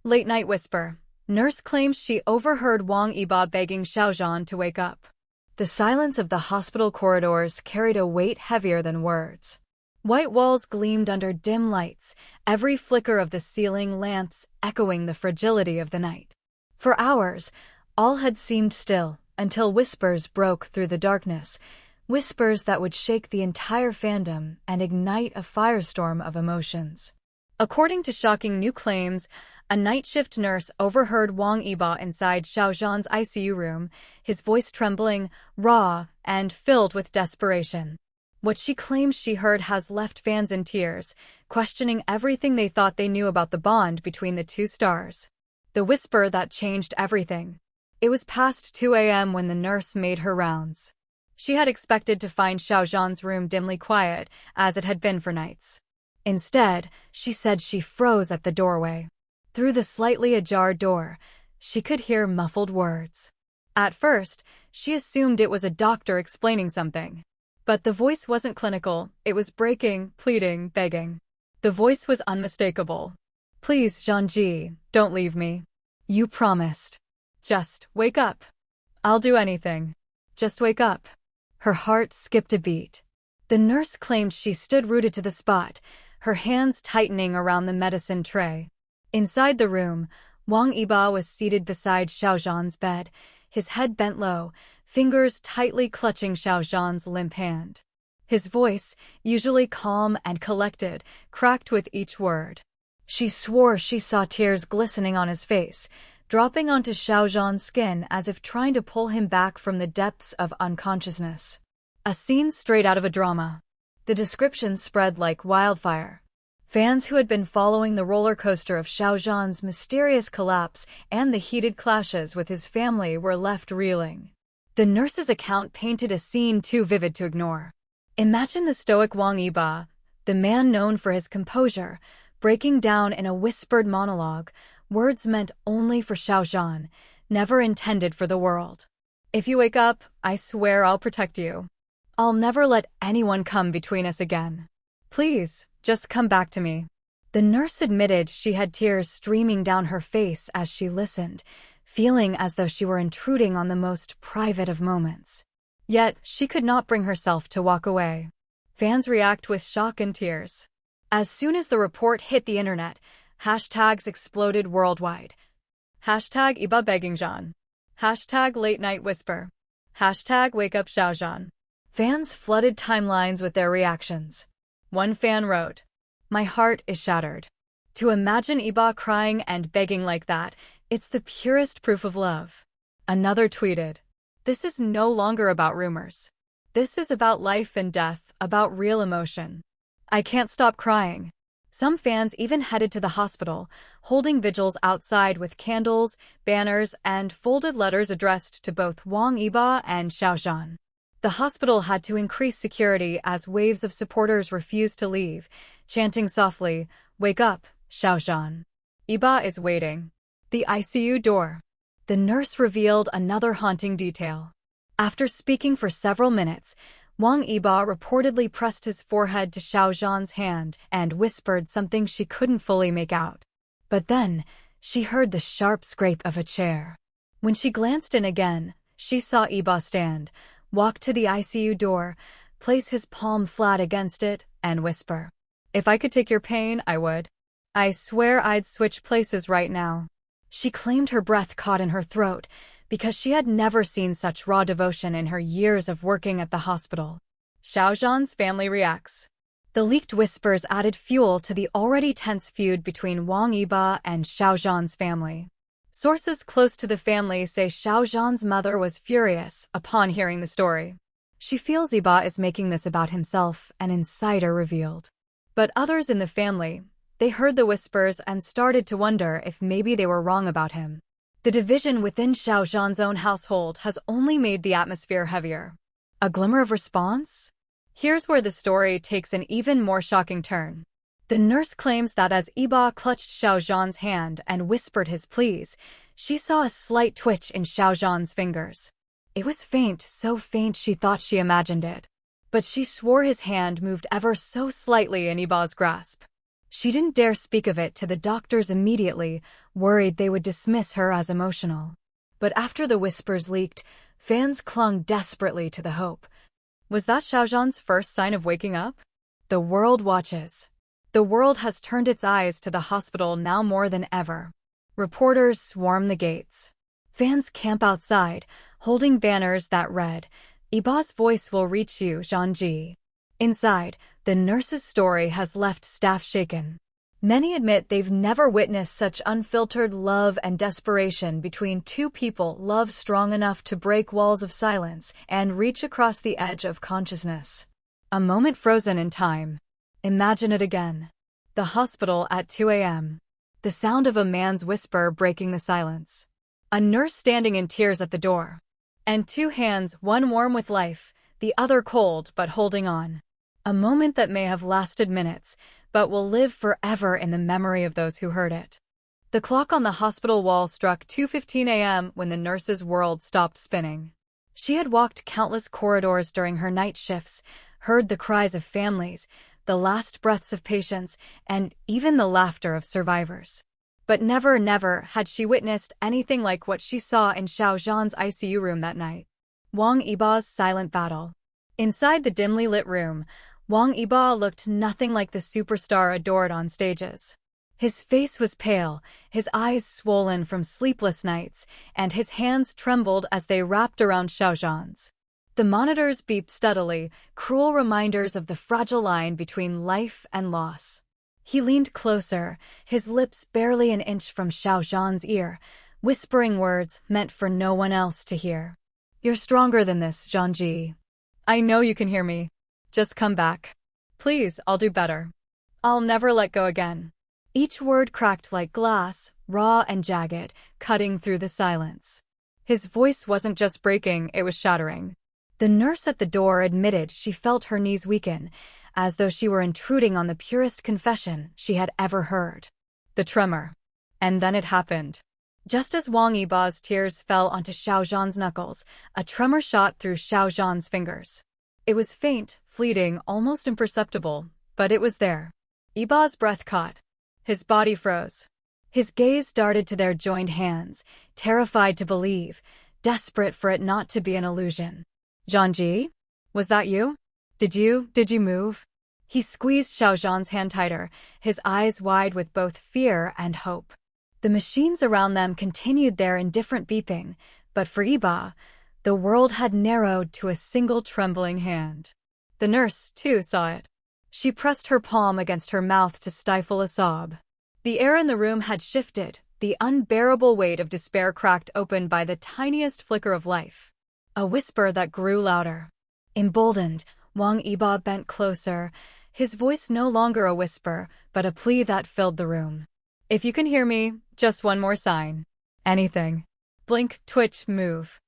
Late night whisper. Nurse claims she overheard Wang Yibo begging Xiao Zhan to wake up. The silence of the hospital corridors carried a weight heavier than words. White walls gleamed under dim lights, every flicker of the ceiling lamps echoing the fragility of the night. For hours, all had seemed still, until whispers broke through the darkness, whispers that would shake the entire fandom and ignite a firestorm of emotions. According to shocking new claims, a night shift nurse overheard Wang Yibo inside Xiao Zhan's ICU room, his voice trembling, raw, and filled with desperation. What she claims she heard has left fans in tears, questioning everything they thought they knew about the bond between the two stars. The whisper that changed everything. It was past 2 a.m. when the nurse made her rounds. She had expected to find Xiao Zhan's room dimly quiet, as it had been for nights. Instead, she said she froze at the doorway. Through the slightly ajar door, she could hear muffled words. At first, she assumed it was a doctor explaining something. But the voice wasn't clinical, it was breaking, pleading, begging. The voice was unmistakable. Please, Zhanji, don't leave me. You promised. Just wake up. I'll do anything. Just wake up. Her heart skipped a beat. The nurse claimed she stood rooted to the spot, her hands tightening around the medicine tray. Inside the room, Wang Yibo was seated beside Xiao Zhan's bed, his head bent low, fingers tightly clutching Xiao Zhan's limp hand. His voice, usually calm and collected, cracked with each word. She swore she saw tears glistening on his face, dropping onto Xiao Zhan's skin as if trying to pull him back from the depths of unconsciousness. A scene straight out of a drama. The description spread like wildfire. Fans who had been following the roller coaster of Xiao Zhan's mysterious collapse and the heated clashes with his family were left reeling. The nurse's account painted a scene too vivid to ignore. Imagine the stoic Wang Yibo, the man known for his composure, breaking down in a whispered monologue, words meant only for Xiao Zhan, never intended for the world. If you wake up, I swear I'll protect you. I'll never let anyone come between us again. Please, just come back to me. The nurse admitted she had tears streaming down her face as she listened, feeling as though she were intruding on the most private of moments. Yet, she could not bring herself to walk away. Fans react with shock and tears. As soon as the report hit the internet, hashtags exploded worldwide. Hashtag Yibo begging Zhan. Hashtag late night whisper. Hashtag wake up Xiao Zhan. Fans flooded timelines with their reactions. One fan wrote, "My heart is shattered. To imagine Yibo crying and begging like that, it's the purest proof of love." Another tweeted, "This is no longer about rumors. This is about life and death, about real emotion. I can't stop crying." Some fans even headed to the hospital, holding vigils outside with candles, banners, and folded letters addressed to both Wang Yibo and Xiao Zhan. The hospital had to increase security as waves of supporters refused to leave, chanting softly, "Wake up, Xiao Zhan. Yibo is waiting." The ICU door. The nurse revealed another haunting detail. After speaking for several minutes, Wang Yibo reportedly pressed his forehead to Xiao Zhan's hand and whispered something she couldn't fully make out. But then, she heard the sharp scrape of a chair. When she glanced in again, she saw Yibo stand, walk to the ICU door, place his palm flat against it, and whisper, "If I could take your pain, I would. I swear I'd switch places right now." She claimed her breath caught in her throat, because she had never seen such raw devotion in her years of working at the hospital. Xiao Zhan's family reacts. The leaked whispers added fuel to the already tense feud between Wang Yibo and Xiao Zhan's family. Sources close to the family say Xiao Zhan's mother was furious upon hearing the story. She feels Yibo is making this about himself, an insider revealed. But others in the family, they heard the whispers and started to wonder if maybe they were wrong about him. The division within Xiao Zhan's own household has only made the atmosphere heavier. A glimmer of response? Here's where the story takes an even more shocking turn. The nurse claims that as Yibo clutched Xiao Zhan's hand and whispered his pleas, she saw a slight twitch in Xiao Zhan's fingers. It was faint, so faint she thought she imagined it. But she swore his hand moved ever so slightly in Yibo's grasp. She didn't dare speak of it to the doctors immediately, worried they would dismiss her as emotional. But after the whispers leaked, fans clung desperately to the hope. Was that Xiao Zhan's first sign of waking up? The world watches. The world has turned its eyes to the hospital now more than ever. Reporters swarm the gates. Fans camp outside, holding banners that read, "Yibo's voice will reach you, Zhanji." Inside, the nurse's story has left staff shaken. Many admit they've never witnessed such unfiltered love and desperation between two people, love strong enough to break walls of silence and reach across the edge of consciousness. A moment frozen in time. Imagine it again. The hospital at 2 a.m. The sound of a man's whisper breaking the silence. A nurse standing in tears at the door. And two hands, one warm with life, the other cold but holding on. A moment that may have lasted minutes, but will live forever in the memory of those who heard it. The clock on the hospital wall struck 2:15 a.m. when the nurse's world stopped spinning. She had walked countless corridors during her night shifts, heard the cries of families, the last breaths of patients, and even the laughter of survivors. But never had she witnessed anything like what she saw in Xiao Zhan's ICU room that night. Wang Yibo's silent battle. Inside the dimly lit room, Wang Yibo looked nothing like the superstar adored on stages. His face was pale, his eyes swollen from sleepless nights, and his hands trembled as they wrapped around Xiao Zhan's. The monitors beeped steadily, cruel reminders of the fragile line between life and loss. He leaned closer, his lips barely an inch from Xiao Zhan's ear, whispering words meant for no one else to hear. "You're stronger than this, Zhanji. I know you can hear me. Just come back. Please, I'll do better. I'll never let go again." Each word cracked like glass, raw and jagged, cutting through the silence. His voice wasn't just breaking, it was shattering. The nurse at the door admitted she felt her knees weaken, as though she were intruding on the purest confession she had ever heard. The tremor. And then it happened. Just as Wang Yibo's tears fell onto Xiao Zhan's knuckles, a tremor shot through Xiao Zhan's fingers. It was faint, fleeting, almost imperceptible, but it was there. Yibo's breath caught. His body froze. His gaze darted to their joined hands, terrified to believe, desperate for it not to be an illusion. "Zhanji? Was that you? Did you move?" He squeezed Xiao Zhan's hand tighter, his eyes wide with both fear and hope. The machines around them continued their indifferent beeping, but for Yibo, the world had narrowed to a single trembling hand. The nurse, too, saw it. She pressed her palm against her mouth to stifle a sob. The air in the room had shifted, the unbearable weight of despair cracked open by the tiniest flicker of life. A whisper that grew louder. Emboldened, Wang Yibo bent closer, his voice no longer a whisper, but a plea that filled the room. "If you can hear me, just one more sign. Anything. Blink, twitch, move.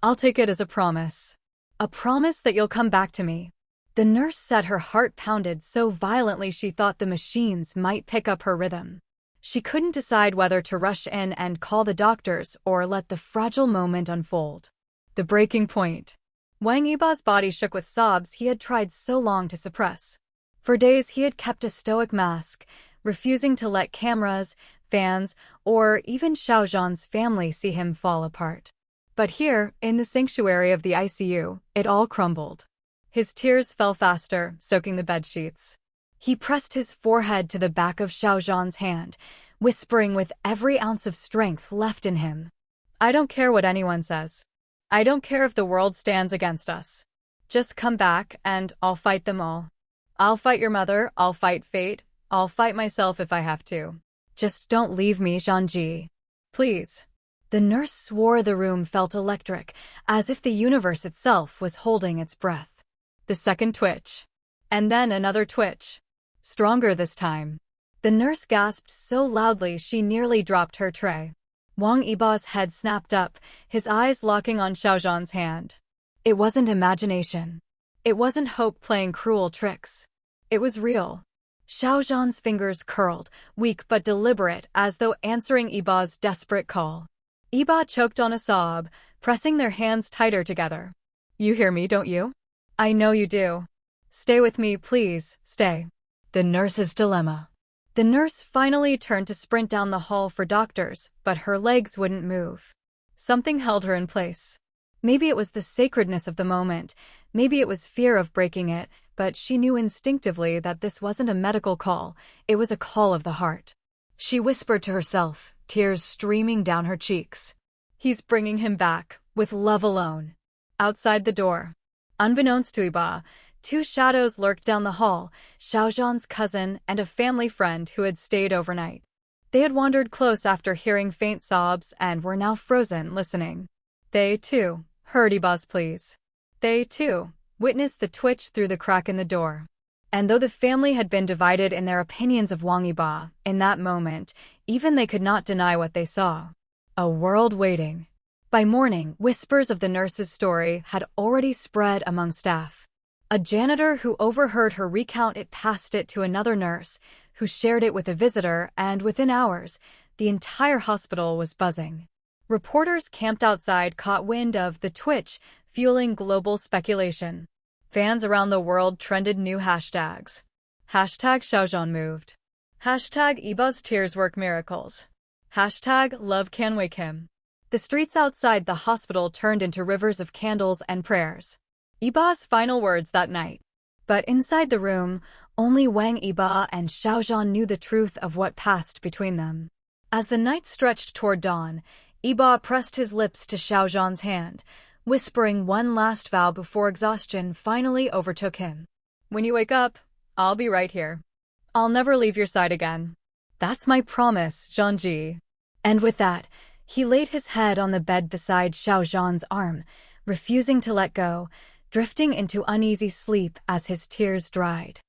I'll take it as a promise. A promise that you'll come back to me." The nurse said her heart pounded so violently she thought the machines might pick up her rhythm. She couldn't decide whether to rush in and call the doctors or let the fragile moment unfold. The breaking point. Wang Yibo's body shook with sobs he had tried so long to suppress. For days he had kept a stoic mask, refusing to let cameras, fans, or even Xiao Zhan's family see him fall apart. But here, in the sanctuary of the ICU, it all crumbled. His tears fell faster, soaking the bedsheets. He pressed his forehead to the back of Xiao Zhan's hand, whispering with every ounce of strength left in him. "I don't care what anyone says. I don't care if the world stands against us. Just come back, and I'll fight them all. I'll fight your mother, I'll fight fate, I'll fight myself if I have to. Just don't leave me, Zhanji. Please." The nurse swore the room felt electric, as if the universe itself was holding its breath. The second twitch. And then another twitch. Stronger this time. The nurse gasped so loudly she nearly dropped her tray. Wang Yibo's head snapped up, his eyes locking on Xiao Zhan's hand. It wasn't imagination. It wasn't hope playing cruel tricks. It was real. Xiao Zhan's fingers curled, weak but deliberate, as though answering Yibo's desperate call. Yibo choked on a sob, pressing their hands tighter together. "You hear me, don't you? I know you do. Stay with me, please, stay." The nurse's dilemma. The nurse finally turned to sprint down the hall for doctors, but her legs wouldn't move. Something held her in place. Maybe it was the sacredness of the moment, maybe it was fear of breaking it, but she knew instinctively that this wasn't a medical call, it was a call of the heart. She whispered to herself, tears streaming down her cheeks. He's bringing him back, with love alone. Outside the door, unbeknownst to Yibo, two shadows lurked down the hall, Xiao Zhan's cousin and a family friend who had stayed overnight. They had wandered close after hearing faint sobs and were now frozen, listening. They, too, heard Yibo's pleas. They, too, witnessed the twitch through the crack in the door. And though the family had been divided in their opinions of Wang Yibo, in that moment, even they could not deny what they saw. A world waiting. By morning, whispers of the nurse's story had already spread among staff. A janitor who overheard her recount it passed it to another nurse, who shared it with a visitor, and within hours, the entire hospital was buzzing. Reporters camped outside caught wind of the twitch, fueling global speculation. Fans around the world trended new hashtags. Hashtag Xiao Zhan moved. Hashtag Yibo's tears work miracles. Hashtag love can wake him. The streets outside the hospital turned into rivers of candles and prayers. Yibo's final words that night. But inside the room, only Wang Yibo and Xiao Zhan knew the truth of what passed between them. As the night stretched toward dawn, Yibo pressed his lips to Xiao Zhan's hand, whispering one last vow before exhaustion finally overtook him. When you wake up, I'll be right here. I'll never leave your side again. That's my promise, Zhanji. And with that, he laid his head on the bed beside Xiao Zhan's arm, refusing to let go, drifting into uneasy sleep as his tears dried.